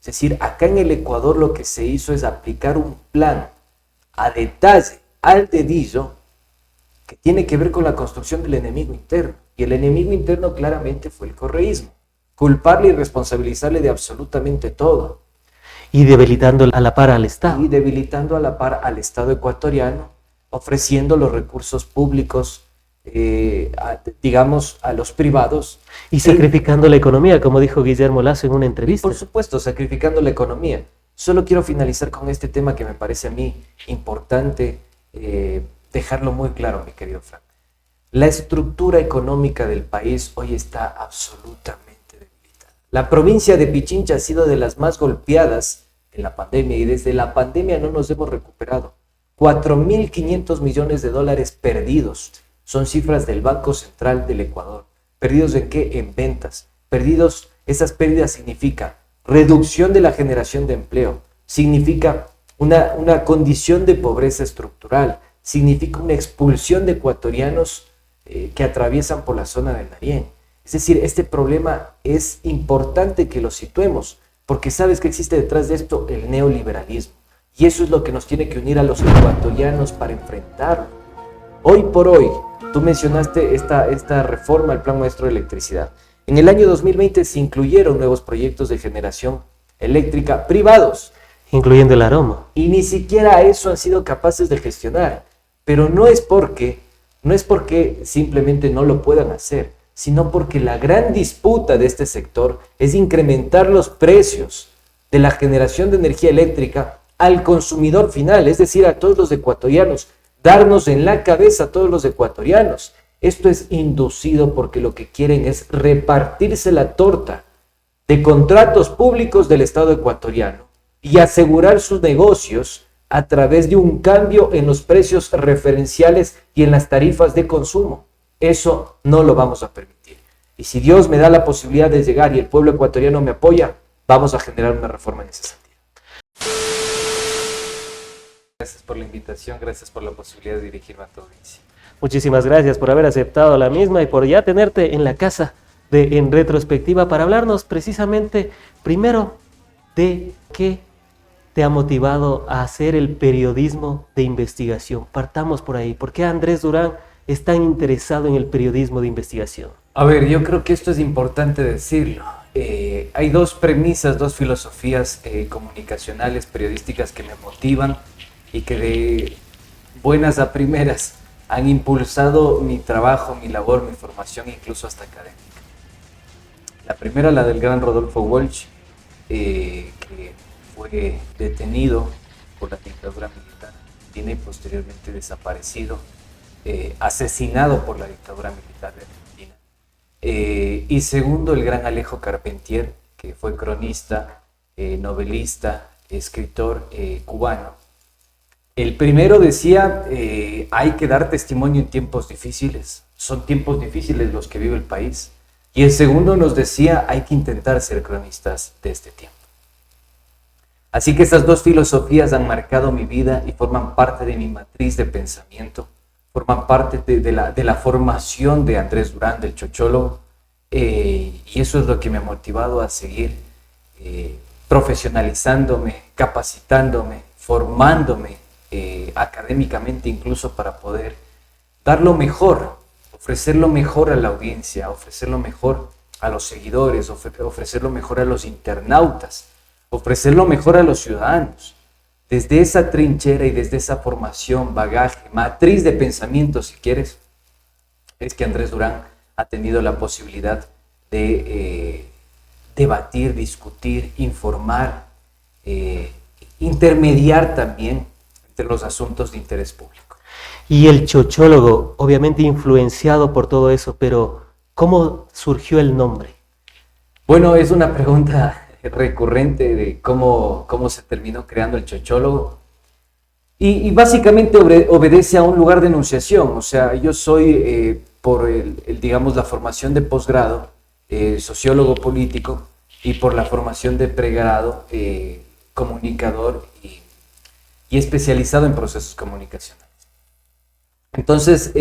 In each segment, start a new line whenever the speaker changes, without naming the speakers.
Es decir, acá en el Ecuador lo que se hizo es aplicar un plan a detalle, al dedillo, que tiene que ver con la construcción del enemigo interno. Y el enemigo interno claramente fue el correísmo. Culparle y responsabilizarle de absolutamente todo.
Y debilitando a la par al Estado.
Y debilitando a la par al Estado ecuatoriano, ofreciendo los recursos públicos, digamos, a los privados.
Y sacrificando la economía, como dijo Guillermo Lasso en una entrevista.
Por supuesto, sacrificando la economía. Solo quiero finalizar con este tema que me parece a mí importante dejarlo muy claro, mi querido Frank. La estructura económica del país hoy está absolutamente debilitada. La provincia de Pichincha ha sido de las más golpeadas en la pandemia y desde la pandemia no nos hemos recuperado. 4.500 millones de dólares perdidos. Son cifras del Banco Central del Ecuador. ¿Perdidos en qué? En ventas. Perdidos, esas pérdidas significan reducción de la generación de empleo, significa una condición de pobreza estructural, significa una expulsión de ecuatorianos que atraviesan por la zona del Darién. Es decir, este problema es importante que lo situemos, porque sabes que existe detrás de esto el neoliberalismo. Y eso es lo que nos tiene que unir a los ecuatorianos para enfrentarlo. Hoy por hoy, tú mencionaste esta reforma al Plan Maestro de Electricidad. En el año 2020 se incluyeron nuevos proyectos de generación eléctrica privados.
Incluyendo el Aroma.
Y ni siquiera eso han sido capaces de gestionar. Pero no es porque simplemente no lo puedan hacer, sino porque la gran disputa de este sector es incrementar los precios de la generación de energía eléctrica al consumidor final, es decir, a todos los ecuatorianos, darnos en la cabeza a todos los ecuatorianos. Esto es inducido porque lo que quieren es repartirse la torta de contratos públicos del Estado ecuatoriano y asegurar sus negocios a través de un cambio en los precios referenciales y en las tarifas de consumo. Eso no lo vamos a permitir. Y si Dios me da la posibilidad de llegar y el pueblo ecuatoriano me apoya, vamos a generar una reforma en ese sentido. Gracias por la invitación, gracias por la posibilidad de dirigirme a tu audiencia.
Muchísimas gracias por haber aceptado la misma y por ya tenerte en la casa de En Retrospectiva para hablarnos precisamente primero de qué te ha motivado a hacer el periodismo de investigación. Partamos por ahí. ¿Por qué Andrés Durán es tan interesado en el periodismo de investigación?
A ver, yo creo que esto es importante decirlo. Hay dos premisas, dos filosofías comunicacionales, periodísticas que me motivan y que de buenas a primeras han impulsado mi trabajo, mi labor, mi formación, incluso hasta académica. La primera, la del gran Rodolfo Walsh, que fue detenido por la dictadura militar, tiene posteriormente desaparecido, asesinado por la dictadura militar de Argentina. Y segundo, el gran Alejo Carpentier, que fue cronista, novelista, escritor cubano. El primero decía, hay que dar testimonio en tiempos difíciles, son tiempos difíciles los que vive el país. Y el segundo nos decía, hay que intentar ser cronistas de este tiempo. Así que estas dos filosofías han marcado mi vida y forman parte de mi matriz de pensamiento, forman parte de la formación de Andrés Durán, del chochólogo, y eso es lo que me ha motivado a seguir profesionalizándome, capacitándome, formándome académicamente incluso para poder dar lo mejor, ofrecer lo mejor a la audiencia, ofrecer lo mejor a los seguidores, ofrecer lo mejor a los internautas, ofrecer lo mejor a los ciudadanos. Desde esa trinchera y desde esa formación, bagaje, matriz de pensamiento, si quieres, es que Andrés Durán ha tenido la posibilidad de debatir, discutir, informar, intermediar también entre los asuntos de interés público.
Y el chochólogo, obviamente influenciado por todo eso, pero ¿cómo surgió el nombre?
Bueno, es una pregunta recurrente de cómo se terminó creando el chochólogo. Y básicamente obedece a un lugar de enunciación. O sea, yo soy, por digamos, la formación de posgrado, sociólogo político, y por la formación de pregrado, comunicador y especializado en procesos comunicacionales. Entonces,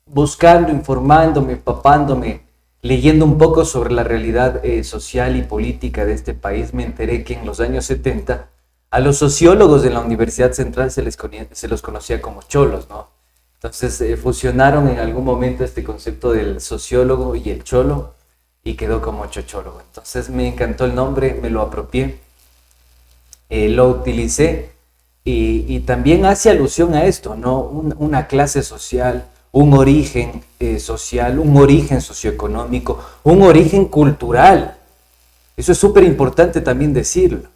buscando, informándome, empapándome leyendo un poco sobre la realidad social y política de este país, me enteré que en los años 70 a los sociólogos de la Universidad Central se los conocía como cholos, ¿no? Entonces fusionaron en algún momento este concepto del sociólogo y el cholo y quedó como chochólogo. Entonces me encantó el nombre, me lo apropié, lo utilicé y también hace alusión a esto, ¿no? Una clase social, un origen social, un origen socioeconómico, un origen cultural. Eso es súper importante también decirlo.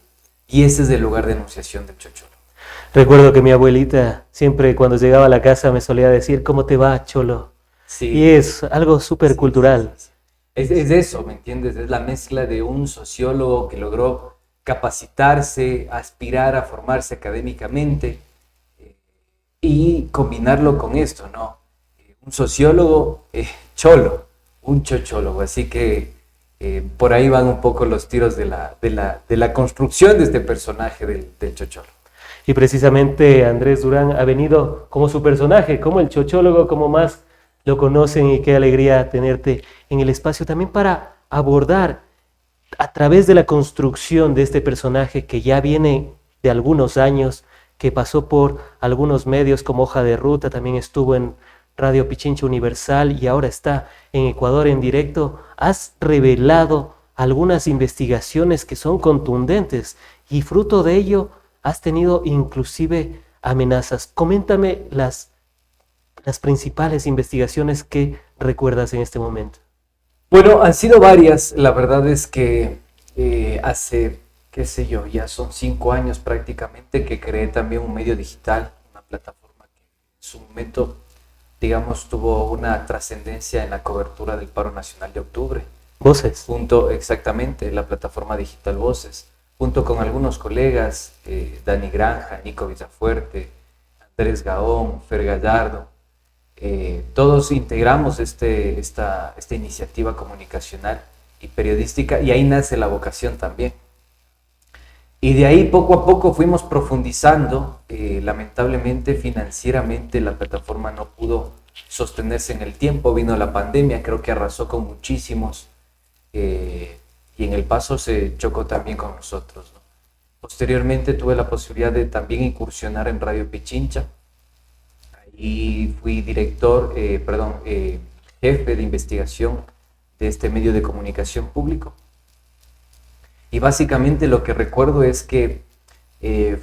Y ese es el lugar de enunciación del chocholo.
Recuerdo que mi abuelita siempre cuando llegaba a la casa me solía decir, ¿cómo te va, cholo?
Sí.
Y es algo súper cultural.
Sí. Es eso, ¿me entiendes? Es la mezcla de un sociólogo que logró capacitarse, aspirar a formarse académicamente y combinarlo con esto, ¿no? Un sociólogo cholo, un chochólogo. Así que por ahí van un poco los tiros de la construcción de este personaje del chocholo.
Y precisamente Andrés Durán ha venido como su personaje, como el chochólogo, como más lo conocen, y qué alegría tenerte en el espacio también para abordar a través de la construcción de este personaje que ya viene de algunos años, que pasó por algunos medios como Hoja de Ruta, también estuvo en Radio Pichincha Universal y ahora está en Ecuador en directo. Has revelado algunas investigaciones que son contundentes y fruto de ello has tenido inclusive amenazas. Coméntame las principales investigaciones que recuerdas en este momento.
Bueno, han sido varias. La verdad es que hace, qué sé yo, ya son 5 años prácticamente que creé también un medio digital, una plataforma que en su momento, digamos, tuvo una trascendencia en la cobertura del paro nacional de octubre.
Voces.
Exactamente, la plataforma digital Voces, junto con algunos colegas, Dani Granja, Nico Villafuerte, Andrés Gaón, Fer Gallardo. Todos integramos esta iniciativa comunicacional y periodística, y ahí nace la vocación también. Y de ahí poco a poco fuimos profundizando. Lamentablemente financieramente la plataforma no pudo sostenerse en el tiempo, vino la pandemia, creo que arrasó con muchísimos, y en el paso se chocó también con nosotros, ¿no? Posteriormente tuve la posibilidad de también incursionar en Radio Pichincha. Y fui jefe de investigación de este medio de comunicación público. Y básicamente lo que recuerdo es que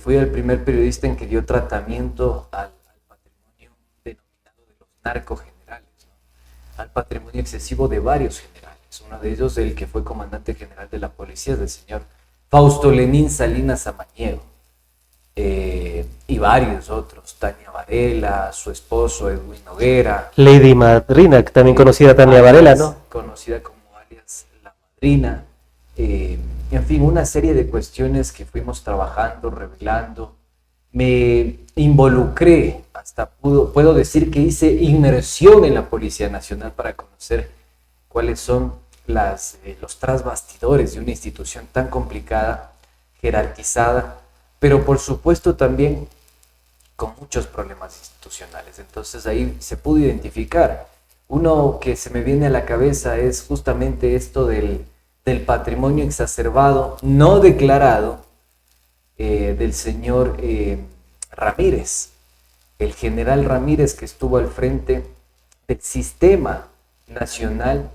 fui el primer periodista en que dio tratamiento al patrimonio denominado de los narcogenerales, ¿no? Al patrimonio excesivo de varios generales. Uno de ellos, el que fue comandante general de la policía, es el señor Fausto Lenín Salinas Samaniego. Y varios otros, Tania Varela, su esposo Edwin Noguera,
Lady Madrina, también conocida Tania Varela, ¿no?
Conocida como alias La Madrina. En fin, una serie de cuestiones que fuimos trabajando, revelando. Me involucré, hasta puedo decir que hice inmersión en la Policía Nacional para conocer cuáles son los trasbastidores de una institución tan complicada, jerarquizada, pero por supuesto también con muchos problemas institucionales. Entonces ahí se pudo identificar. Uno que se me viene a la cabeza es justamente esto del patrimonio exacerbado, no declarado, del señor Ramírez, el general Ramírez, que estuvo al frente del sistema nacional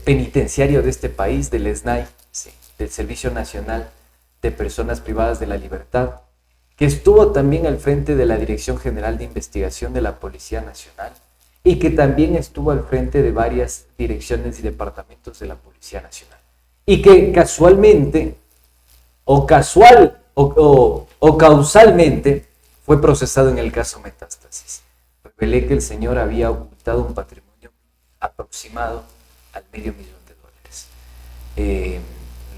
penitenciario de este país, del SNAI, sí, del Servicio Nacional de Personas Privadas de la Libertad, que estuvo también al frente de la Dirección General de Investigación de la Policía Nacional y que también estuvo al frente de varias direcciones y departamentos de la Policía Nacional, y que casualmente o causalmente fue procesado en el caso Metástasis. Revelé que el señor había ocultado un patrimonio aproximado al $500,000,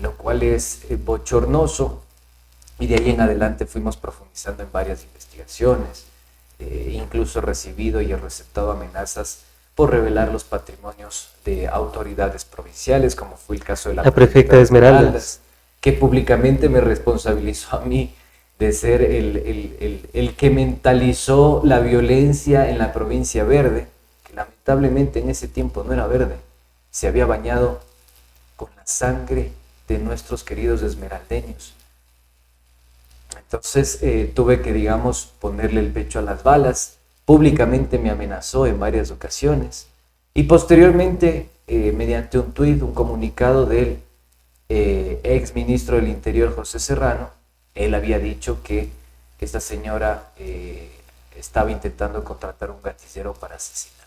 lo cual es bochornoso, y de ahí en adelante fuimos profundizando en varias investigaciones. Incluso he recibido y he receptado amenazas por revelar los patrimonios de autoridades provinciales, como fue el caso de la
prefecta de Esmeraldas,
que públicamente me responsabilizó a mí de ser el que mentalizó la violencia en la provincia verde, que lamentablemente en ese tiempo no era verde, se había bañado con la sangre de nuestros queridos esmeraldeños. Entonces tuve que, digamos, ponerle el pecho a las balas. Públicamente me amenazó en varias ocasiones. Y posteriormente, mediante un tuit, un comunicado del ex ministro del Interior, José Serrano, él había dicho que esta señora estaba intentando contratar un gatillero para asesinar.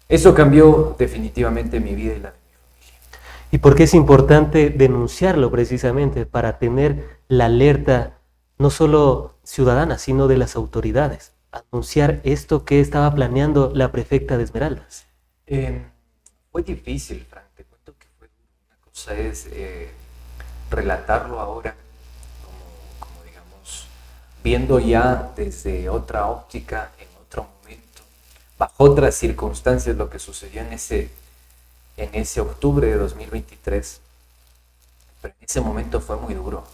Eso cambió definitivamente mi vida y la de mi familia.
¿Y por qué es importante denunciarlo precisamente? Para tener la alerta no solo ciudadana, sino de las autoridades. Anunciar esto que estaba planeando la prefecta de Esmeraldas.
Fue difícil, Frank, te cuento que fue duro. Una cosa es relatarlo ahora, como digamos, viendo ya desde otra óptica, en otro momento, bajo otras circunstancias, lo que sucedió en ese octubre de 2023. Pero en ese momento fue muy duro.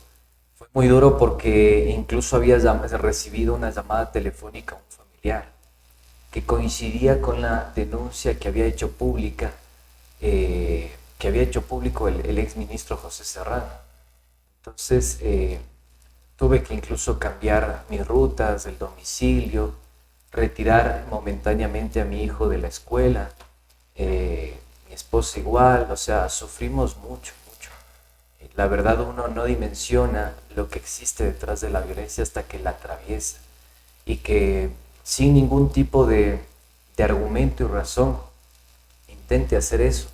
Fue muy duro porque incluso había recibido una llamada telefónica a un familiar que coincidía con la denuncia que había hecho público el ex ministro José Serrano. Entonces tuve que incluso cambiar mis rutas, el domicilio, retirar momentáneamente a mi hijo de la escuela, mi esposa igual, o sea, sufrimos mucho. La verdad, uno no dimensiona lo que existe detrás de la violencia hasta que la atraviesa, y que sin ningún tipo de argumento y razón intente hacer eso,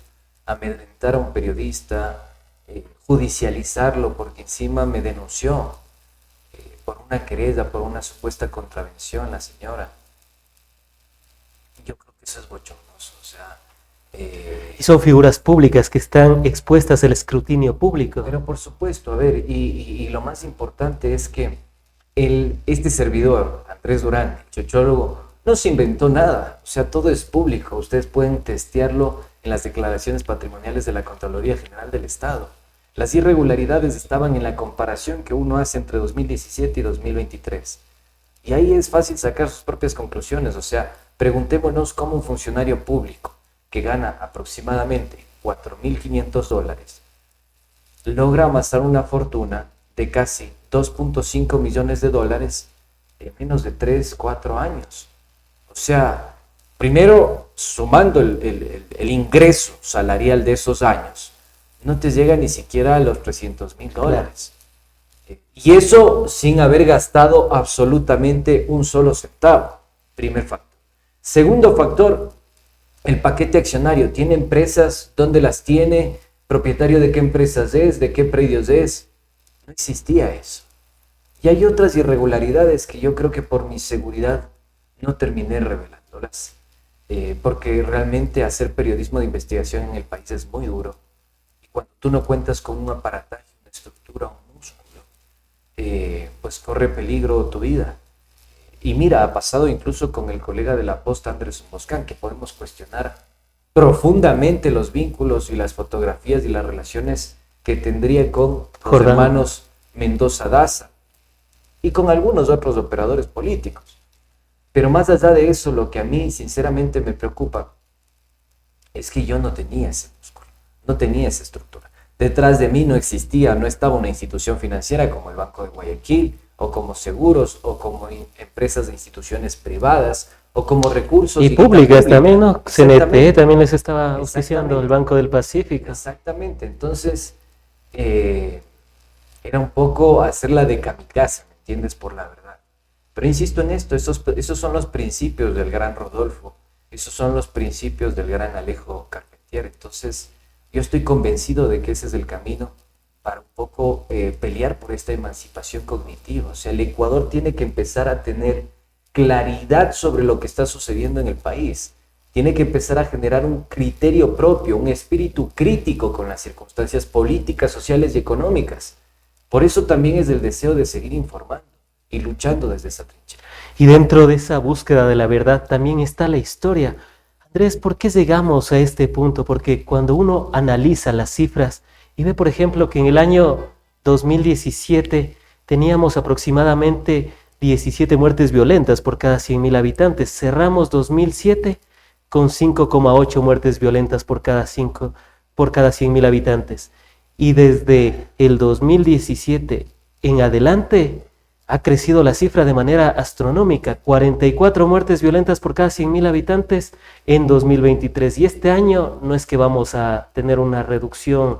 amedrentar a un periodista, judicializarlo, porque encima me denunció por una querella, por una supuesta contravención la señora. Yo creo que eso es bochornoso, o sea...
Y son figuras públicas que están expuestas al escrutinio público.
Pero por supuesto, a ver, y lo más importante es que este servidor, Andrés Durán, el chochólogo, no se inventó nada, o sea, todo es público, ustedes pueden testearlo en las declaraciones patrimoniales de la Contraloría General del Estado. Las irregularidades estaban en la comparación que uno hace entre 2017 y 2023. Y ahí es fácil sacar sus propias conclusiones, o sea, preguntémonos cómo un funcionario público que gana aproximadamente $4.500 logra amasar una fortuna de casi $2.5 millones en menos de 3-4 años. O sea, primero, sumando el ingreso salarial de esos años, no te llega ni siquiera a los $300.000. Y eso sin haber gastado absolutamente un solo centavo. Primer factor. Segundo factor, el paquete accionario. ¿Tiene empresas? ¿Dónde las tiene? ¿Propietario de qué empresas es? ¿De qué predios es? No existía eso. Y hay otras irregularidades que yo creo que por mi seguridad no terminé revelándolas. Porque realmente hacer periodismo de investigación en el país es muy duro. Y cuando tú no cuentas con un aparataje, una estructura, un músculo, pues corre peligro tu vida. Y mira, ha pasado incluso con el colega de la Posta, Andrés Moscán, que podemos cuestionar profundamente los vínculos y las fotografías y las relaciones que tendría con los hermanos Mendoza Daza y con algunos otros operadores políticos. Pero más allá de eso, lo que a mí sinceramente me preocupa es que yo no tenía ese músculo, no tenía esa estructura. Detrás de mí no estaba una institución financiera como el Banco de Guayaquil, o como seguros, o como empresas de instituciones privadas, o como recursos.
Y públicas también, ¿no? CNP también les estaba auspiciando, el Banco del Pacífico.
Exactamente, entonces era un poco hacerla de kamikaze, ¿me entiendes? Por la verdad. Pero insisto en esto, esos son los principios del gran Rodolfo, esos son los principios del gran Alejo Carpentier. Entonces yo estoy convencido de que ese es el camino para un poco pelear por esta emancipación cognitiva. O sea, el Ecuador tiene que empezar a tener claridad sobre lo que está sucediendo en el país. Tiene que empezar a generar un criterio propio, un espíritu crítico con las circunstancias políticas, sociales y económicas. Por eso también es el deseo de seguir informando y luchando desde esa trinchera.
Y dentro de esa búsqueda de la verdad también está la historia. Andrés, ¿por qué llegamos a este punto? Porque cuando uno analiza las cifras y ve, por ejemplo, que en el año 2017 teníamos aproximadamente 17 muertes violentas por cada 100.000 habitantes. Cerramos 2007 con 5,8 muertes violentas por cada 100.000 habitantes. Y desde el 2017 en adelante ha crecido la cifra de manera astronómica, 44 muertes violentas por cada 100.000 habitantes en 2023. Y este año no es que vamos a tener una reducción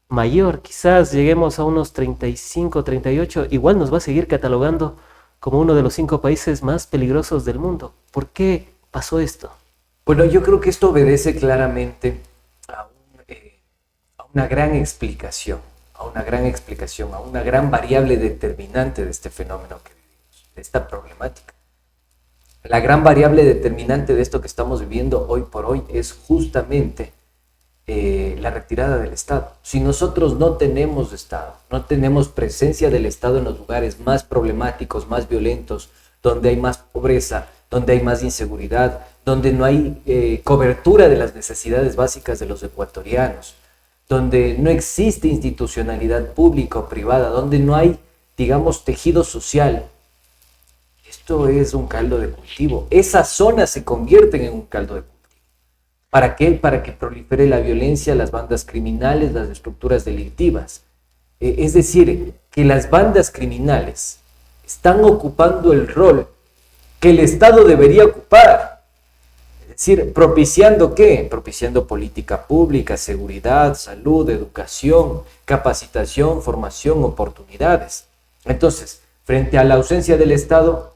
mayor, quizás lleguemos a unos 35, 38, igual nos va a seguir catalogando como uno de los 5 países más peligrosos del mundo. ¿Por qué pasó esto?
Bueno, yo creo que esto obedece claramente a una gran explicación, a una gran variable determinante de este fenómeno que vivimos, de esta problemática. La gran variable determinante de esto que estamos viviendo hoy por hoy es justamente la retirada del Estado. Si nosotros no tenemos Estado, no tenemos presencia del Estado en los lugares más problemáticos, más violentos, donde hay más pobreza, donde hay más inseguridad, donde no hay cobertura de las necesidades básicas de los ecuatorianos, donde no existe institucionalidad pública o privada, donde no hay, digamos, tejido social. Esto es un caldo de cultivo. Esas zonas se convierten en un caldo de cultivo. ¿Para qué? Para que prolifere la violencia, las bandas criminales, las estructuras delictivas. Es decir, que las bandas criminales están ocupando el rol que el Estado debería ocupar. Es decir, ¿propiciando qué? Propiciando política pública, seguridad, salud, educación, capacitación, formación, oportunidades. Entonces, frente a la ausencia del Estado,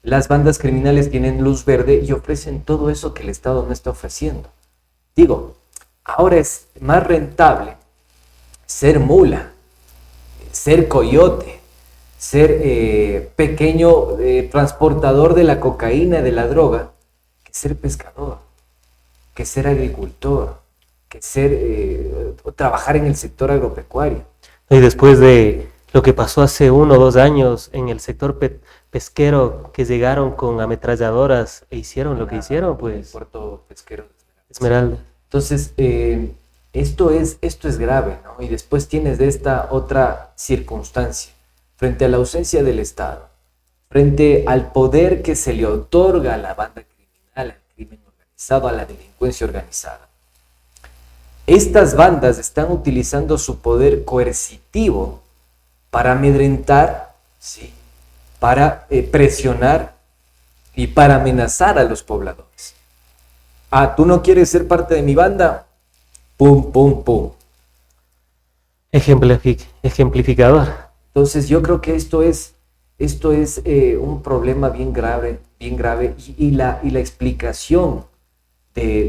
las bandas criminales tienen luz verde y ofrecen todo eso que el Estado no está ofreciendo. Digo, ahora es más rentable ser mula, ser coyote, ser pequeño transportador de la cocaína, de la droga, que ser pescador, que ser agricultor, que ser trabajar en el sector agropecuario.
Y después de lo que pasó hace 1 o 2 años en el sector pesquero, que llegaron con ametralladoras e hicieron lo que hicieron, pues...
El puerto pesquero de
Esmeralda.
Entonces, esto es grave, ¿no? Y después tienes de esta otra circunstancia, frente a la ausencia del Estado, frente al poder que se le otorga a la banda criminal, al crimen organizado, a la delincuencia organizada. Estas bandas están utilizando su poder coercitivo para amedrentar, ¿sí?, para presionar y para amenazar a los pobladores. Ah, ¿tú no quieres ser parte de mi banda? Pum, pum, pum.
Ejemplificador.
Entonces yo creo que esto es un problema bien grave, y la explicación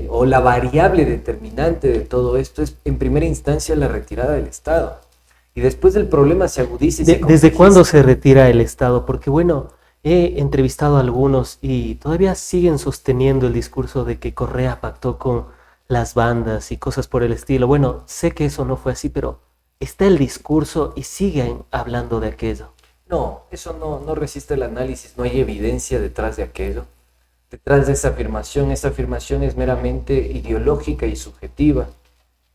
o la variable determinante de todo esto es en primera instancia la retirada del Estado. Y después el problema se agudiza y se complejiza.
¿Desde cuándo se retira el Estado? Porque bueno, he entrevistado a algunos y todavía siguen sosteniendo el discurso de que Correa pactó con las bandas y cosas por el estilo. Bueno, sé que eso no fue así, pero está el discurso y siguen hablando de aquello.
No, eso no resiste el análisis, no hay evidencia detrás de aquello. Detrás de esa afirmación es meramente ideológica y subjetiva.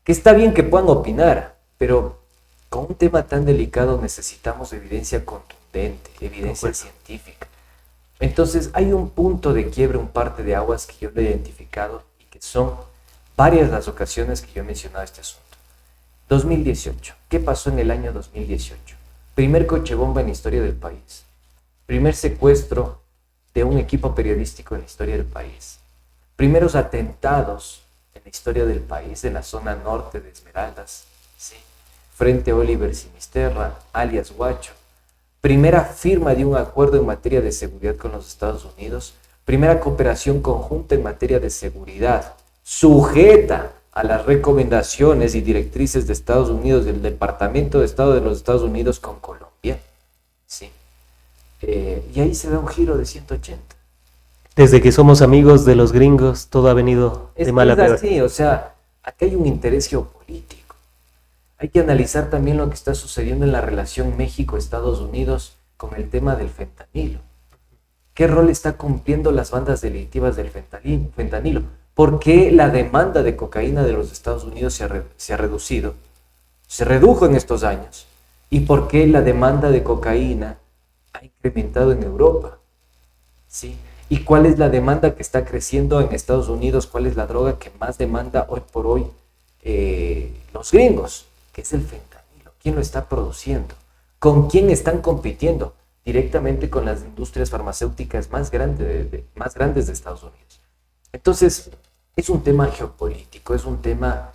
Que está bien que puedan opinar, pero con un tema tan delicado necesitamos evidencia contundente, evidencia científica. Entonces hay un punto de quiebre, un parte de aguas que yo lo he identificado y que son varias las ocasiones que yo he mencionado este asunto. 2018. ¿Qué pasó en el año 2018? Primer coche bomba en la historia del país. Primer secuestro de un equipo periodístico en la historia del país. Primeros atentados en la historia del país, en la zona norte de Esmeraldas, ¿sí?, frente a Oliver Sinisterra, alias Guacho. Primera firma de un acuerdo en materia de seguridad con los Estados Unidos. Primera cooperación conjunta en materia de seguridad, sujeta a las recomendaciones y directrices de Estados Unidos, del Departamento de Estado de los Estados Unidos con Colombia. Sí. Y ahí se da un giro de 180.
Desde que somos amigos de los gringos, todo ha venido de mal a peor.
Sí, o sea, aquí hay un interés geopolítico. Hay que analizar también lo que está sucediendo en la relación México-Estados Unidos con el tema del fentanilo. ¿Qué rol está cumpliendo las bandas delictivas del fentanilo? ¿Por qué la demanda de cocaína de los Estados Unidos se ha reducido? Se redujo en estos años. ¿Y por qué la demanda de cocaína ha incrementado en Europa? ¿Sí? ¿Y cuál es la demanda que está creciendo en Estados Unidos? ¿Cuál es la droga que más demanda hoy por hoy los gringos? Que es el fentanilo. ¿Quién lo está produciendo? ¿Con quién están compitiendo? Directamente con las industrias farmacéuticas más grandes de Estados Unidos. Entonces, es un tema geopolítico, es un tema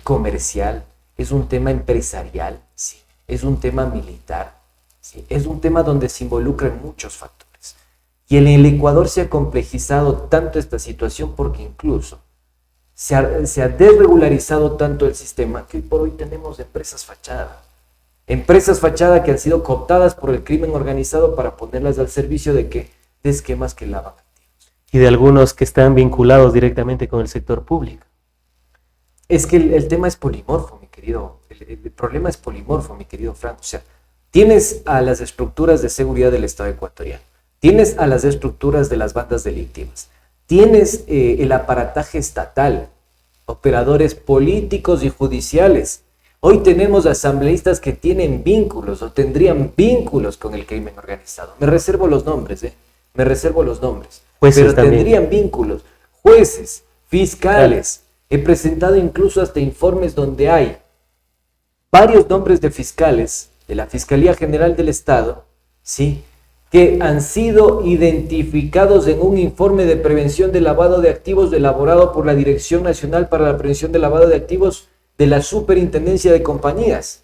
comercial, es un tema empresarial, sí, es un tema militar, sí, es un tema donde se involucran muchos factores. Y en el Ecuador se ha complejizado tanto esta situación porque incluso se ha desregularizado tanto el sistema que hoy por hoy tenemos empresas fachada. Empresas fachada que han sido cooptadas por el crimen organizado para ponerlas al servicio de ¿qué? De esquemas que lavan activos.
Y de algunos que están vinculados directamente con el sector público.
Es que el tema es polimorfo, mi querido. El problema es polimorfo, mi querido Frank. O sea, tienes a las estructuras de seguridad del Estado ecuatoriano, tienes a las estructuras de las bandas delictivas, tienes el aparataje estatal, operadores políticos y judiciales. Hoy tenemos asambleístas que tienen vínculos o tendrían vínculos con el crimen organizado. Me reservo los nombres, me reservo los nombres.
Jueces
pero
también.
Tendrían vínculos. Jueces, fiscales. He presentado incluso hasta informes donde hay varios nombres de fiscales de la Fiscalía General del Estado, ¿sí?, que han sido identificados en un informe de prevención de lavado de activos elaborado por la Dirección Nacional para la Prevención del Lavado de Activos de la Superintendencia de Compañías.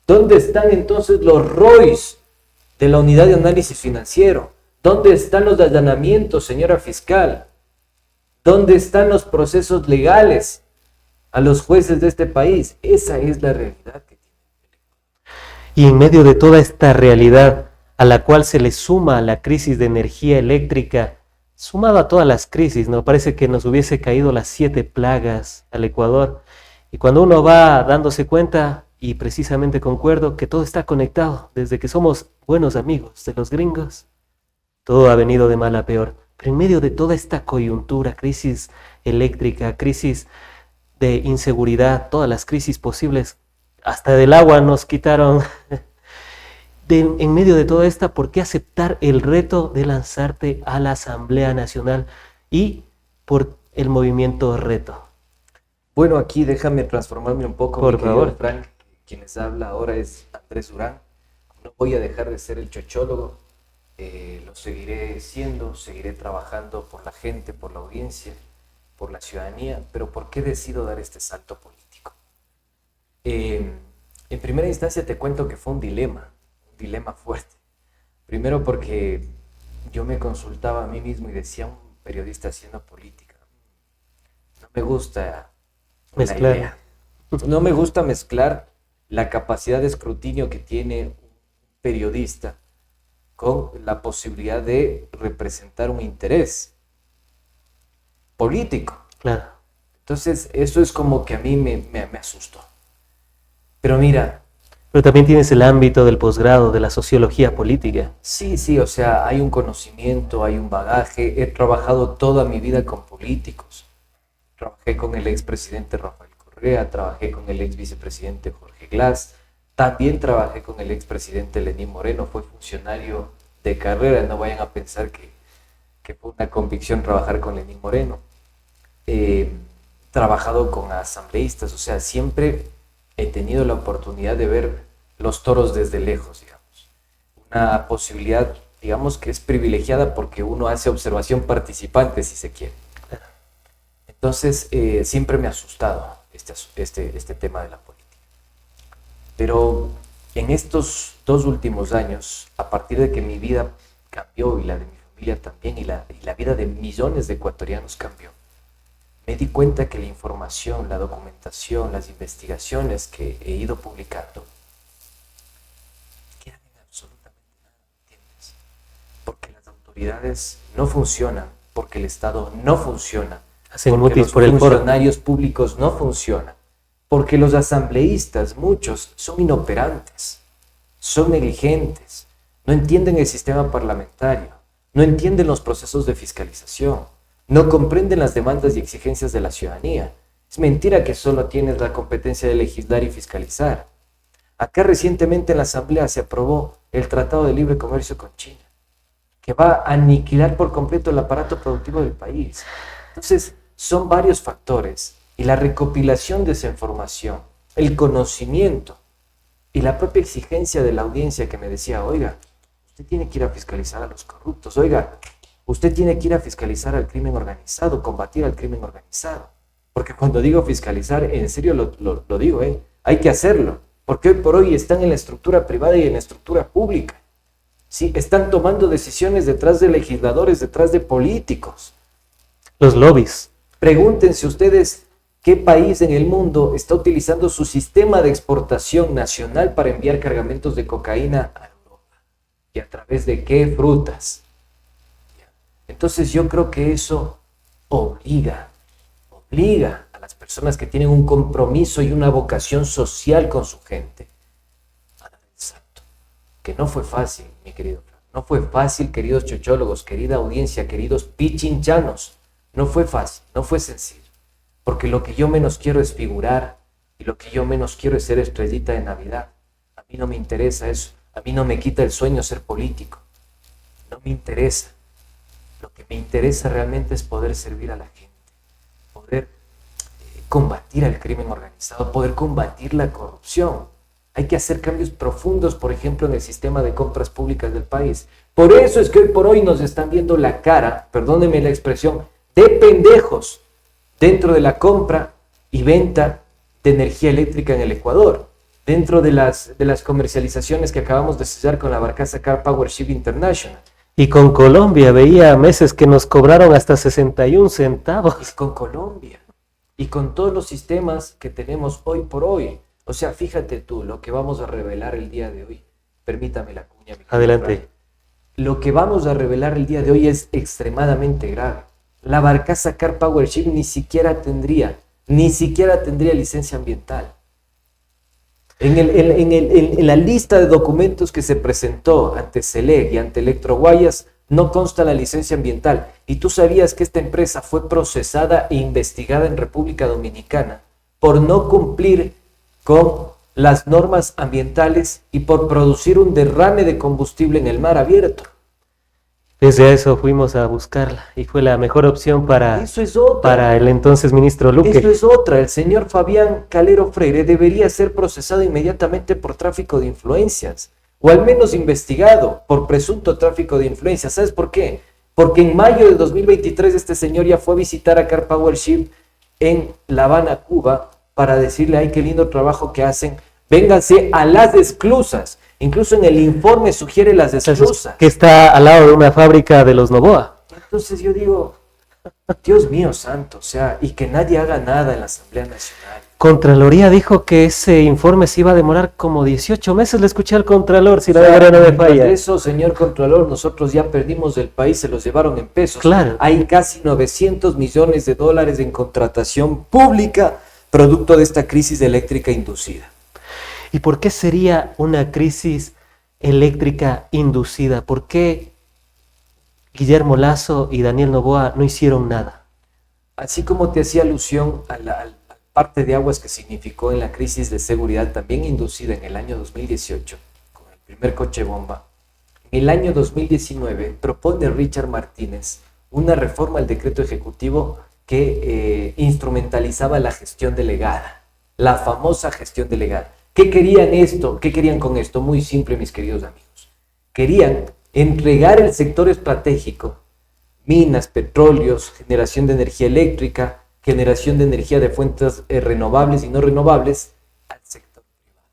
¿Dónde están entonces los ROIs de la Unidad de Análisis Financiero? ¿Dónde están los allanamientos, señora fiscal? ¿Dónde están los procesos legales a los jueces de este país? Esa es la realidad que tiene.
Y en medio de toda esta realidad, a la cual se le suma la crisis de energía eléctrica, sumado a todas las crisis, ¿no? Parece que nos hubiese caído las 7 plagas al Ecuador. Y cuando uno va dándose cuenta, y precisamente concuerdo, que todo está conectado, desde que somos buenos amigos de los gringos, todo ha venido de mal a peor. Pero en medio de toda esta coyuntura, crisis eléctrica, crisis de inseguridad, todas las crisis posibles, hasta del agua nos quitaron. En medio de toda esta, ¿por qué aceptar el reto de lanzarte a la Asamblea Nacional y por el movimiento Reto?
Bueno, aquí déjame transformarme un poco,
Por
mi querido
favor.
Frank. Quien les habla ahora es Andrés Durán. No voy a dejar de ser el chochólogo. Lo seguiré siendo, seguiré trabajando por la gente, por la audiencia, por la ciudadanía. Pero ¿por qué decido dar este salto político? En primera instancia te cuento que fue un dilema fuerte. Primero porque yo me consultaba a mí mismo y decía, un periodista haciendo política, no me gusta
Mezclar.
idea. No me gusta mezclar la capacidad de escrutinio que tiene un periodista con la posibilidad de representar un interés político.
Claro.
Entonces, eso es como que a mí me asustó. Pero mira,
Pero también tienes el ámbito del posgrado de la sociología política.
sí, o sea, hay un conocimiento, hay un bagaje. He trabajado toda mi vida con políticos. Trabajé con el expresidente Rafael Correa, trabajé con el ex vicepresidente Jorge Glass, también trabajé con el expresidente Lenín Moreno, fue funcionario de carrera, no vayan a pensar que fue una convicción trabajar con Lenín Moreno. Trabajado con asambleístas, o sea, siempre he tenido la oportunidad de ver los toros desde lejos, digamos. Una posibilidad, digamos, que es privilegiada porque uno hace observación participante, si se quiere. Entonces, siempre me ha asustado este tema de la política. Pero en estos 2 últimos años, a partir de que mi vida cambió y la de mi familia también, y la vida de millones de ecuatorianos cambió, me di cuenta que la información, la documentación, las investigaciones que he ido publicando quedan en absolutamente nada, ¿entiendes? Porque las autoridades no funcionan, porque el Estado no funciona,
Hacen
porque
mutis
los
por el foro.
funcionarios públicos no funcionan, porque los asambleístas, muchos, son inoperantes, son negligentes, no entienden el sistema parlamentario, no entienden los procesos de fiscalización, no comprenden las demandas y exigencias de la ciudadanía. Es mentira que solo tienes la competencia de legislar y fiscalizar. Acá recientemente en la Asamblea se aprobó el Tratado de Libre Comercio con China. que va a aniquilar por completo el aparato productivo del país. Entonces, son varios factores y la recopilación de esa información, el conocimiento y la propia exigencia de la audiencia que me decía, oiga, usted tiene que ir a fiscalizar a los corruptos, oiga, usted tiene que ir a fiscalizar al crimen organizado, combatir al crimen organizado. Porque cuando digo fiscalizar, en serio lo digo, hay que hacerlo, porque hoy por hoy están en la estructura privada y en la estructura pública. Sí, están tomando decisiones detrás de legisladores, detrás de políticos.
Los lobbies.
Pregúntense ustedes qué país en el mundo está utilizando su sistema de exportación nacional para enviar cargamentos de cocaína a Europa. ¿Y a través de qué frutas? Entonces yo creo que eso obliga a las personas que tienen un compromiso y una vocación social con su gente a dar el salto. Que no fue fácil, mi querido Fran. No fue fácil, queridos chochólogos, querida audiencia, queridos pichinchanos. No fue fácil, no fue sencillo. Porque lo que yo menos quiero es figurar y lo que yo menos quiero es ser estrellita de Navidad. A mí no me interesa eso. A mí no me quita el sueño ser político. No me interesa. Lo que me interesa realmente es poder servir a la gente, poder combatir al crimen organizado, poder combatir la corrupción. Hay que hacer cambios profundos, por ejemplo, en el sistema de compras públicas del país. Por eso es que hoy por hoy nos están viendo la cara, perdónenme la expresión, de pendejos dentro de la compra y venta de energía eléctrica en el Ecuador, dentro de las comercializaciones que acabamos de sellar con la barcaza Car Power Ship International.
Y con Colombia veía meses que nos cobraron hasta 61 centavos.
Y con Colombia. Y con todos los sistemas que tenemos hoy por hoy. O sea, fíjate tú, lo que vamos a revelar el día de hoy. Permítame la cuña.
Adelante.
Lo que vamos a revelar el día de hoy es extremadamente grave. La barcaza Car Power Ship ni siquiera tendría licencia ambiental. En la lista de documentos que se presentó ante CELEC y ante Electroguayas no consta la licencia ambiental. Y tú sabías que esta empresa fue procesada e investigada en República Dominicana por no cumplir con las normas ambientales y por producir un derrame de combustible en el mar abierto.
Desde eso fuimos a buscarla y fue la mejor opción para el entonces ministro Luque.
Eso es otra. El señor Fabián Calero Freire debería ser procesado inmediatamente por tráfico de influencias, o al menos investigado por presunto tráfico de influencias. ¿Sabes por qué? Porque en mayo de 2023 este señor ya fue a visitar a Car Power Ship en La Habana, Cuba, para decirle, ay, qué lindo trabajo que hacen, vénganse a las esclusas. Incluso en el informe sugiere las esclusas.
Que está al lado de una fábrica de los Novoa.
Entonces yo digo, Dios mío santo, o sea, y que nadie haga nada en la Asamblea Nacional.
Contraloría dijo que ese informe se iba a demorar como 18 meses. Le escuché al Contralor, si la memoria no me falla.
Eso, señor Contralor, nosotros ya perdimos el país, se los llevaron en pesos.
Claro.
Hay casi 900 millones de dólares en contratación pública, producto de esta crisis eléctrica inducida.
¿Y por qué sería una crisis eléctrica inducida? ¿Por qué Guillermo Lasso y Daniel Noboa no hicieron nada?
Así como te hacía alusión a la parte de aguas que significó en la crisis de seguridad también inducida en el año 2018, con el primer coche bomba, en el año 2019 propone Richard Martínez una reforma al decreto ejecutivo que instrumentalizaba la gestión delegada, la famosa gestión delegada. ¿Qué querían esto? ¿Qué querían con esto? Muy simple, mis queridos amigos. Querían entregar el sector estratégico, minas, petróleos, generación de energía eléctrica, generación de energía de fuentes renovables y no renovables, al sector privado.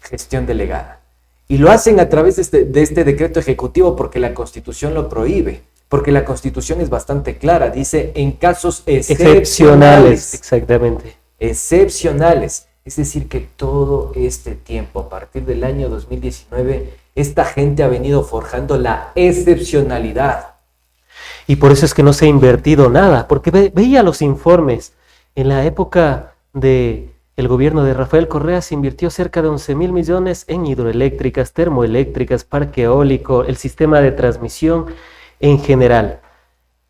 Gestión delegada. Y lo hacen a través de este decreto ejecutivo porque la Constitución lo prohíbe. Porque la Constitución es bastante clara. Dice, en casos excepcionales.
Exactamente.
Excepcionales. Es decir, que todo este tiempo, a partir del año 2019, esta gente ha venido forjando la excepcionalidad.
Y por eso es que no se ha invertido nada, porque veía los informes. En la época del gobierno de Rafael Correa se invirtió cerca de 11,000 millones en hidroeléctricas, termoeléctricas, parque eólico, el sistema de transmisión en general.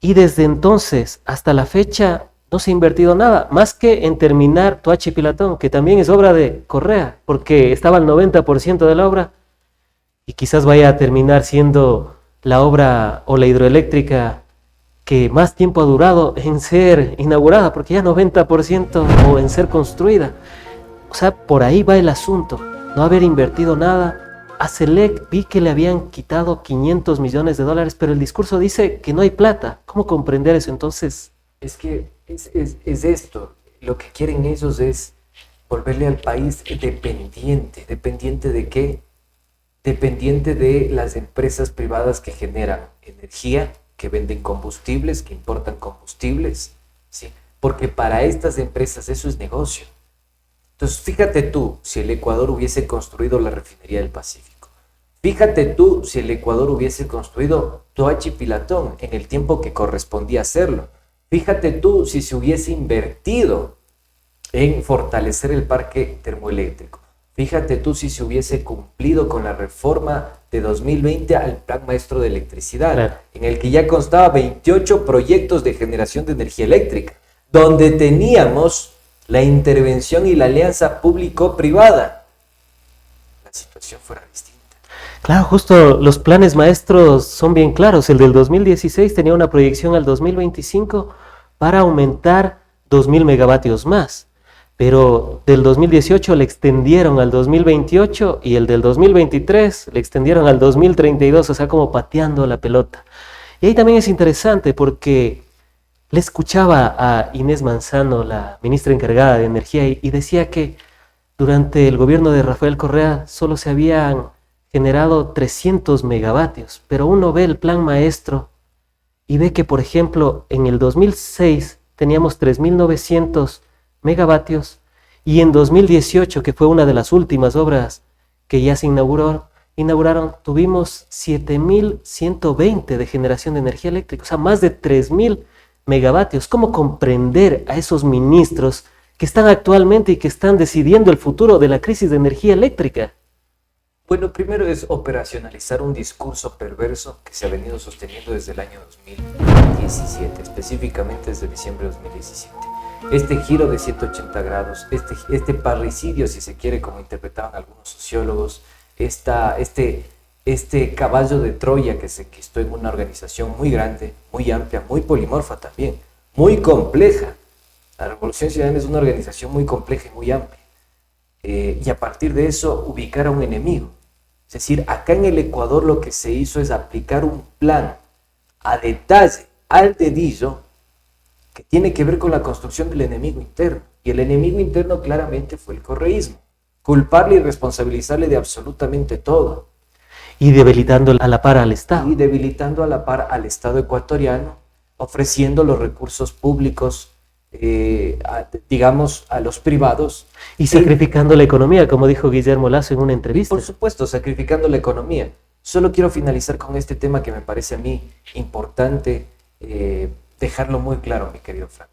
Y desde entonces hasta la fecha no se ha invertido nada, más que en terminar Toachi Pilatón, que también es obra de Correa, porque estaba al 90% de la obra y quizás vaya a terminar siendo la obra o la hidroeléctrica que más tiempo ha durado en ser inaugurada, porque ya 90% o en ser construida. O sea, por ahí va el asunto, no haber invertido nada. A Selec vi que le habían quitado $500 millones, pero el discurso dice que no hay plata. ¿Cómo comprender eso entonces?
Es que es esto, lo que quieren ellos es volverle al país dependiente. ¿Dependiente de qué? Dependiente de las empresas privadas que generan energía, que venden combustibles, que importan combustibles, ¿sí? Porque para estas empresas eso es negocio. Entonces, fíjate tú si el Ecuador hubiese construido la refinería del Pacífico. Fíjate tú si el Ecuador hubiese construido Toachi Pilatón en el tiempo que correspondía hacerlo. Fíjate tú si se hubiese invertido en fortalecer el parque termoeléctrico. Fíjate tú si se hubiese cumplido con la reforma de 2020 al Plan Maestro de Electricidad,
Claro.
en el que ya constaba 28 proyectos de generación de energía eléctrica, donde teníamos la intervención y la alianza público-privada. La situación fuera distinta.
Claro, justo los planes maestros son bien claros. El del 2016 tenía una proyección al 2025 para aumentar 2.000 megavatios más. Pero del 2018 le extendieron al 2028 y el del 2023 le extendieron al 2032, o sea, como pateando la pelota. Y ahí también es interesante porque le escuchaba a Inés Manzano, la ministra encargada de Energía, y decía que durante el gobierno de Rafael Correa solo se habían generado 300 megavatios, pero uno ve el plan maestro y ve que, por ejemplo, en el 2006 teníamos 3.900 megavatios y en 2018, que fue una de las últimas obras que ya se inauguraron, tuvimos 7.120 de generación de energía eléctrica, o sea, más de 3.000 megavatios. ¿Cómo comprender a esos ministros que están actualmente y que están decidiendo el futuro de la crisis de energía eléctrica?
Bueno, primero es operacionalizar un discurso perverso que se ha venido sosteniendo desde el año 2017, específicamente desde diciembre de 2017. Este giro de 180 grados, este parricidio, si se quiere, como interpretaban algunos sociólogos, este caballo de Troya que se gestó en una organización muy grande, muy amplia, muy polimorfa también, muy compleja. La Revolución Ciudadana es una organización muy compleja y muy amplia. Y a partir de eso ubicar a un enemigo. Es decir, acá en el Ecuador lo que se hizo es aplicar un plan a detalle, al dedillo, que tiene que ver con la construcción del enemigo interno. Y el enemigo interno claramente fue el correísmo. Culparle y responsabilizarle de absolutamente todo.
Y debilitando a la par al Estado.
Y debilitando a la par al Estado ecuatoriano, ofreciendo los recursos públicos, digamos, a los privados.
Y sacrificando la economía, como dijo Guillermo Lasso en una entrevista.
Por supuesto, sacrificando la economía. Solo quiero finalizar con este tema que me parece a mí importante dejarlo muy claro, mi querido Frank.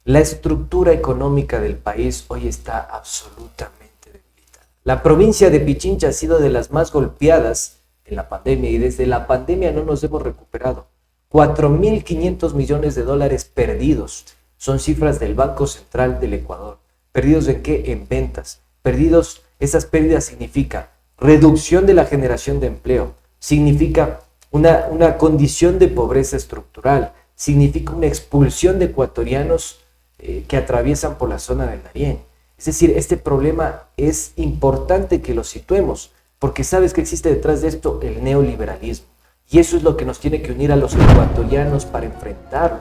La estructura económica del país hoy está absolutamente debilitada. La provincia de Pichincha ha sido de las más golpeadas en la pandemia y desde la pandemia no nos hemos recuperado. 4.500 millones de dólares perdidos. Son cifras del Banco Central del Ecuador. ¿Perdidos en qué? En ventas. Perdidos, esas pérdidas significa reducción de la generación de empleo, significa una condición de pobreza estructural, significa una expulsión de ecuatorianos que atraviesan por la zona del Darién. Es decir, este problema es importante que lo situemos, porque sabes que existe detrás de esto el neoliberalismo. Y eso es lo que nos tiene que unir a los ecuatorianos para enfrentarlo.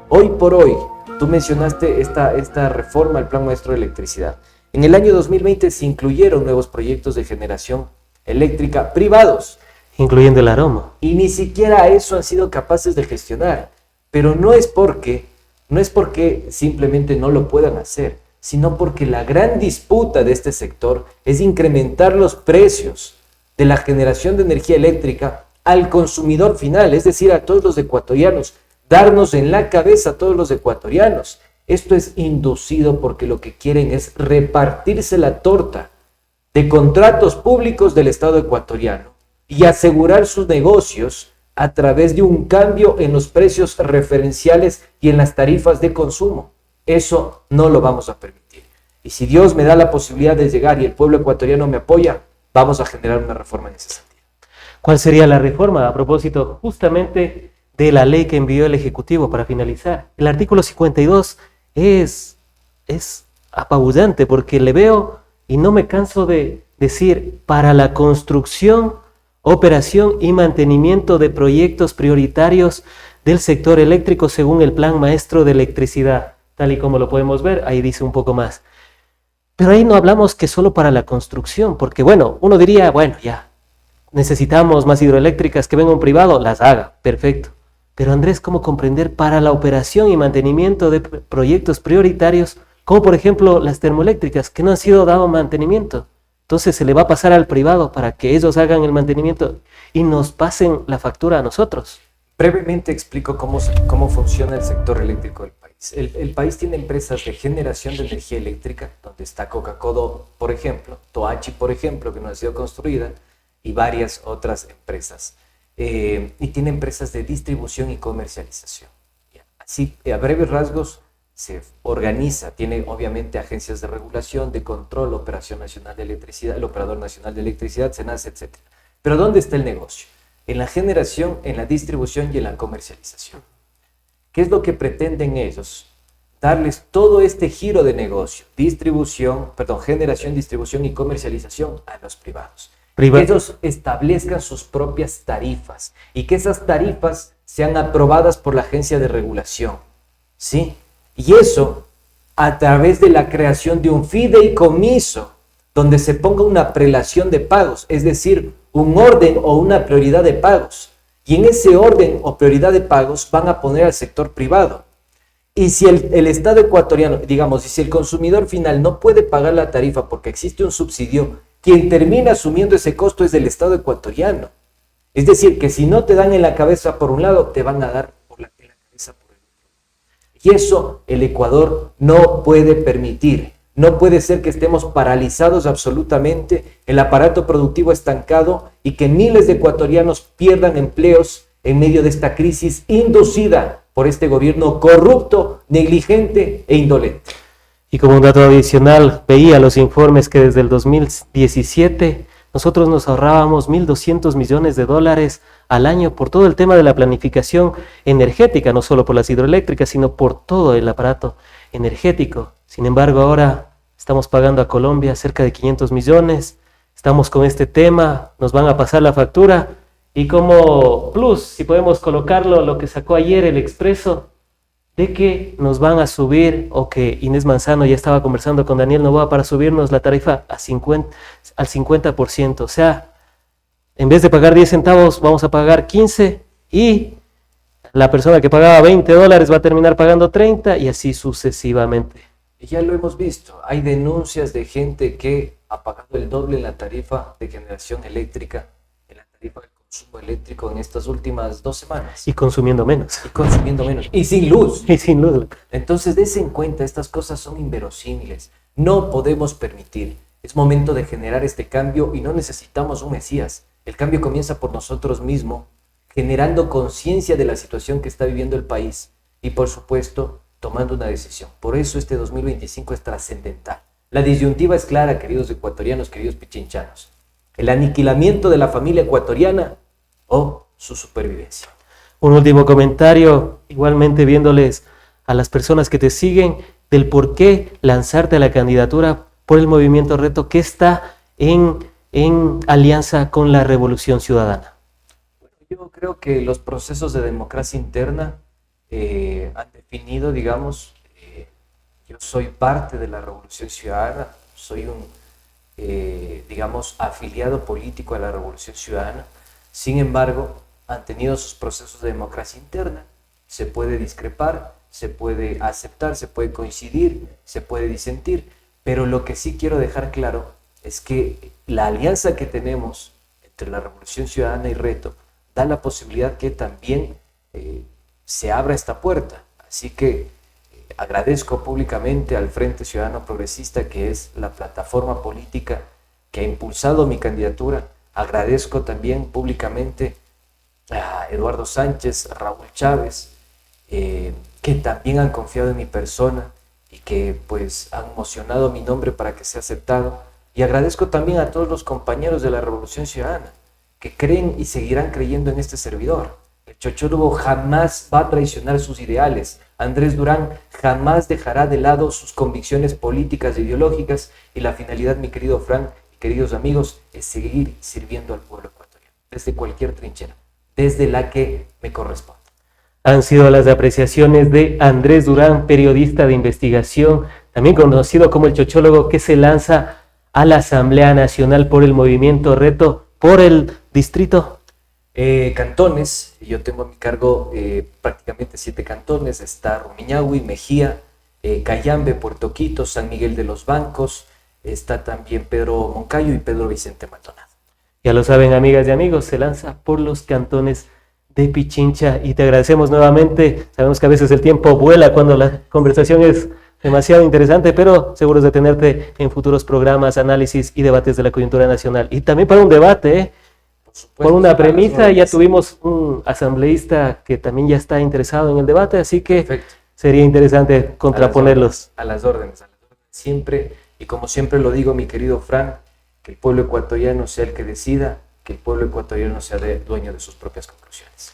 Hoy por hoy, tú mencionaste esta reforma al Plan Maestro de Electricidad. En el año 2020 se incluyeron nuevos proyectos de generación eléctrica privados.
Incluyendo el aroma.
Y ni siquiera eso han sido capaces de gestionar. Pero no es porque simplemente no lo puedan hacer, sino porque la gran disputa de este sector es incrementar los precios de la generación de energía eléctrica al consumidor final, es decir, a todos los ecuatorianos, darnos en la cabeza a todos los ecuatorianos. Esto es inducido porque lo que quieren es repartirse la torta de contratos públicos del Estado ecuatoriano y asegurar sus negocios a través de un cambio en los precios referenciales y en las tarifas de consumo. Eso no lo vamos a permitir. Y si Dios me da la posibilidad de llegar y el pueblo ecuatoriano me apoya, vamos a generar una reforma en ese sentido.
¿Cuál sería la reforma? A propósito justamente de la ley que envió el Ejecutivo para finalizar. El artículo 52 es apabullante porque le veo y no me canso de decir para la construcción, operación y mantenimiento de proyectos prioritarios del sector eléctrico según el Plan Maestro de Electricidad, tal y como lo podemos ver, ahí dice un poco más. Pero ahí no hablamos que solo para la construcción, porque bueno, uno diría, bueno, ya, necesitamos más hidroeléctricas, que venga un privado, las haga, perfecto. Pero Andrés, ¿cómo comprender para la operación y mantenimiento de proyectos prioritarios, como por ejemplo las termoeléctricas, que no han sido dado mantenimiento? Entonces se le va a pasar al privado para que ellos hagan el mantenimiento y nos pasen la factura a nosotros.
Brevemente explico cómo funciona el sector eléctrico del país. El país tiene empresas de generación de energía eléctrica, donde está Coca-Cola, por ejemplo, Toachi, por ejemplo, que no ha sido construida, y varias otras empresas. Y tiene empresas de distribución y comercialización. Así, a breves rasgos, se organiza, tiene obviamente agencias de regulación, de control, Operación Nacional de Electricidad, el Operador Nacional de Electricidad, SENACE, etc. Pero ¿dónde está el negocio? En la generación, en la distribución y en la comercialización. ¿Qué es lo que pretenden ellos? Darles todo este giro de negocio, generación, distribución y comercialización a los privados. Que ellos establezcan sus propias tarifas y que esas tarifas sean aprobadas por la agencia de regulación, ¿sí? Y eso a través de la creación de un fideicomiso donde se ponga una prelación de pagos, es decir, un orden o una prioridad de pagos. Y en ese orden o prioridad de pagos van a poner al sector privado. Y si el Estado ecuatoriano, digamos, y si el consumidor final no puede pagar la tarifa porque existe un subsidio, quien termina asumiendo ese costo es el Estado ecuatoriano. Es decir, que si no te dan en la cabeza por un lado, te van a dar en la cabeza por el otro. Y eso el Ecuador no puede permitir. No puede ser que estemos paralizados absolutamente, el aparato productivo estancado y que miles de ecuatorianos pierdan empleos en medio de esta crisis inducida por este gobierno corrupto, negligente e indolente.
Y como un dato adicional, veía los informes que desde el 2017 nosotros nos ahorrábamos $1.200 millones al año por todo el tema de la planificación energética, no solo por las hidroeléctricas, sino por todo el aparato energético. Sin embargo, ahora estamos pagando a Colombia cerca de 500 millones, estamos con este tema, nos van a pasar la factura y como plus, si podemos colocarlo, lo que sacó ayer el Expreso, de que nos van a subir, o que Inés Manzano ya estaba conversando con Daniel Noboa para subirnos la tarifa al 50%. O sea, en vez de pagar 10 centavos, vamos a pagar 15 y la persona que pagaba $20 va a terminar pagando 30 y así sucesivamente.
Y ya lo hemos visto, hay denuncias de gente que ha pagado el doble en la tarifa de generación eléctrica, en la tarifa del consumo eléctrico en estas últimas 2 semanas.
Y consumiendo menos.
Y sin luz.
Y sin luz.
Entonces, dense en cuenta, estas cosas son inverosímiles. No podemos permitir. Es momento de generar este cambio y no necesitamos un mesías. El cambio comienza por nosotros mismos, generando conciencia de la situación que está viviendo el país y, por supuesto, tomando una decisión. Por eso este 2025 es trascendental. La disyuntiva es clara, queridos ecuatorianos, queridos pichinchanos. El aniquilamiento de la familia ecuatoriana o su supervivencia.
Un último comentario, igualmente viéndoles a las personas que te siguen, del por qué lanzarte a la candidatura por el Movimiento Reto, que está en alianza con la Revolución Ciudadana.
Bueno, yo creo que los procesos de democracia interna han definido, digamos, yo soy parte de la Revolución Ciudadana, soy un, digamos, afiliado político a la Revolución Ciudadana. Sin embargo, han tenido sus procesos de democracia interna. Se puede discrepar, se puede aceptar, se puede coincidir, se puede disentir, pero lo que sí quiero dejar claro es que la alianza que tenemos entre la Revolución Ciudadana y Reto da la posibilidad que también se abra esta puerta. Así que agradezco públicamente al Frente Ciudadano Progresista, que es la plataforma política que ha impulsado mi candidatura. Agradezco también públicamente a Eduardo Sánchez, a Raúl Chávez, que también han confiado en mi persona y que pues han mocionado mi nombre para que sea aceptado. Y agradezco también a todos los compañeros de la Revolución Ciudadana que creen y seguirán creyendo en este servidor. El chochólogo jamás va a traicionar sus ideales. Andrés Durán jamás dejará de lado sus convicciones políticas e ideológicas, y la finalidad, mi querido Frank y queridos amigos, es seguir sirviendo al pueblo ecuatoriano, desde cualquier trinchera, desde la que me corresponde.
Han sido las apreciaciones de Andrés Durán, periodista de investigación, también conocido como el chochólogo, que se lanza a la Asamblea Nacional por el movimiento Reto, por el distrito.
Cantones, yo tengo a mi cargo prácticamente 7 cantones. Está Rumiñahui, Mejía, Cayambe, Puerto Quito, San Miguel de los Bancos, está también Pedro Moncayo y Pedro Vicente Maldonado.
Ya lo saben, amigas y amigos, se lanza por los cantones de Pichincha, y te agradecemos nuevamente. Sabemos que a veces el tiempo vuela cuando la conversación es demasiado interesante, pero seguros de tenerte en futuros programas, análisis y debates de la coyuntura nacional. Y también para un debate, por una premisa, ya tuvimos un asambleísta que también ya está interesado en el debate, así que perfecto, sería interesante contraponerlos.
A las órdenes, siempre, y como siempre lo digo, mi querido Fran, que el pueblo ecuatoriano sea el que decida, que el pueblo ecuatoriano sea dueño de sus propias conclusiones.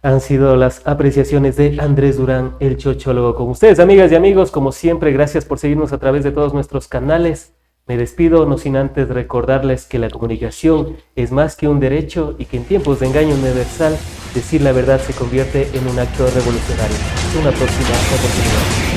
Han sido las apreciaciones de Andrés Durán, el chochólogo, con ustedes, amigas y amigos. Como siempre, gracias por seguirnos a través de todos nuestros canales. Me despido, no sin antes recordarles que la comunicación es más que un derecho, y que en tiempos de engaño universal, decir la verdad se convierte en un acto revolucionario. Hasta una próxima oportunidad.